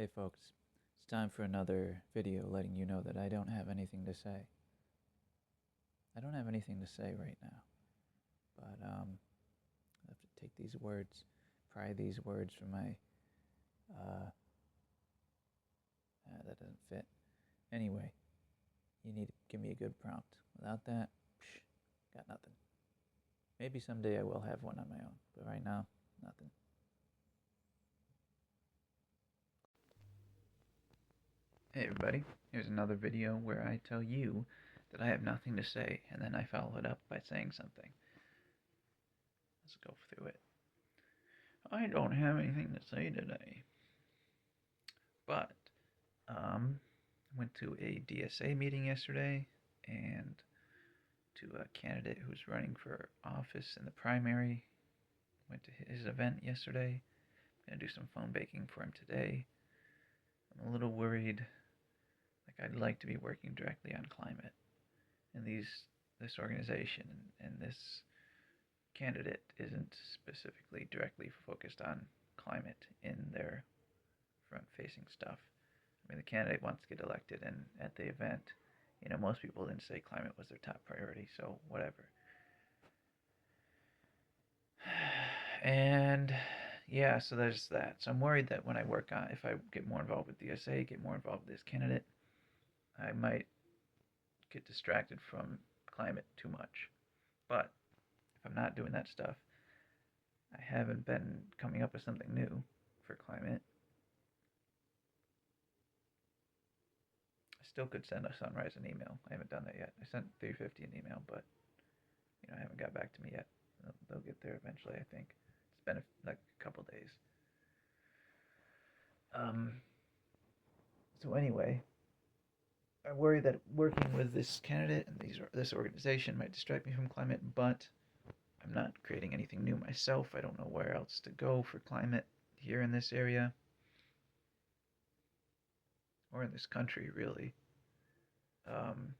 Hey folks, it's time for another video letting you know that I don't have anything to say. I don't have anything to say right now, but I have to take these words, pry these words from my, that doesn't fit. Anyway, you need to give me a good prompt. Without that, got nothing. Maybe someday I will have one on my own, but right now, nothing. Hey everybody, here's another video where I tell you that I have nothing to say, and then I follow it up by saying something. Let's go through it. I don't have anything to say today, but went to a DSA meeting yesterday, and to a candidate who's running for office in the primary. Went to his event yesterday. Gonna do some phone baking for him today. I'm a little worried. Like, I'd like to be working directly on climate, and this organization and this candidate isn't specifically directly focused on climate in their front-facing stuff. I mean, the candidate wants to get elected, and at the event, most people didn't say climate was their top priority, so whatever. And yeah, so there's that. So I'm worried that when I work on, if I get more involved with DSA, get more involved with this candidate, I might get distracted from climate too much. But if I'm not doing that stuff, I haven't been coming up with something new for climate. I still could send a Sunrise an email. I haven't done that yet. I sent 350 an email, but I haven't got back to me yet. They'll get there eventually, I think. It's been like a couple days. So anyway, I worry that working with this candidate and this organization might distract me from climate, but I'm not creating anything new myself. I don't know where else to go for climate here in this area or in this country, really. Um,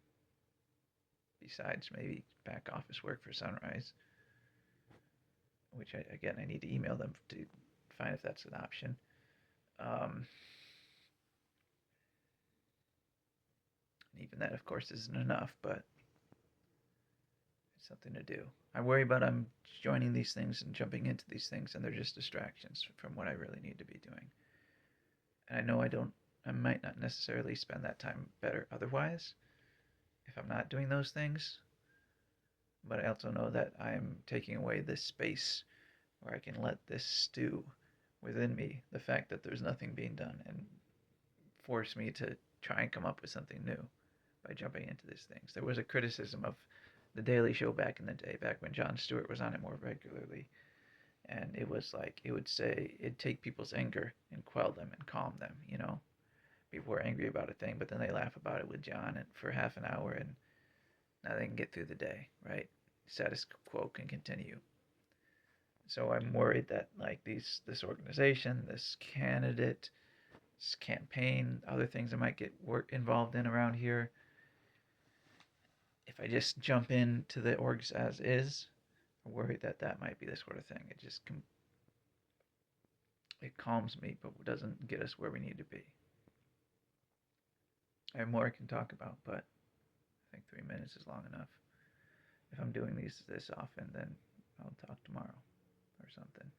Besides maybe back office work for Sunrise, which I need to email them to find if that's an option. And even that, of course, isn't enough, but it's something to do. I worry about I'm joining these things and jumping into these things, and they're just distractions from what I really need to be doing. And I know I might not necessarily spend that time better otherwise if I'm not doing those things, but I also know that I'm taking away this space where I can let this stew within me, the fact that there's nothing being done, and force me to try and come up with something new by jumping into these things. There was a criticism of The Daily Show back in the day, back when Jon Stewart was on it more regularly, and it was like, it would say it'd take people's anger and quell them and calm them. People were angry about a thing, but then they laugh about it with Jon and for half an hour, and now they can get through the day, right? Status quo can continue. So I'm worried that, like, this organization, this candidate, this campaign, other things I might get involved in around here, if I just jump into the orgs as is, I'm worried that that might be the sort of thing. It calms me, but doesn't get us where we need to be. I have more I can talk about, but I think 3 minutes is long enough. If I'm doing these this often, then I'll talk tomorrow or something.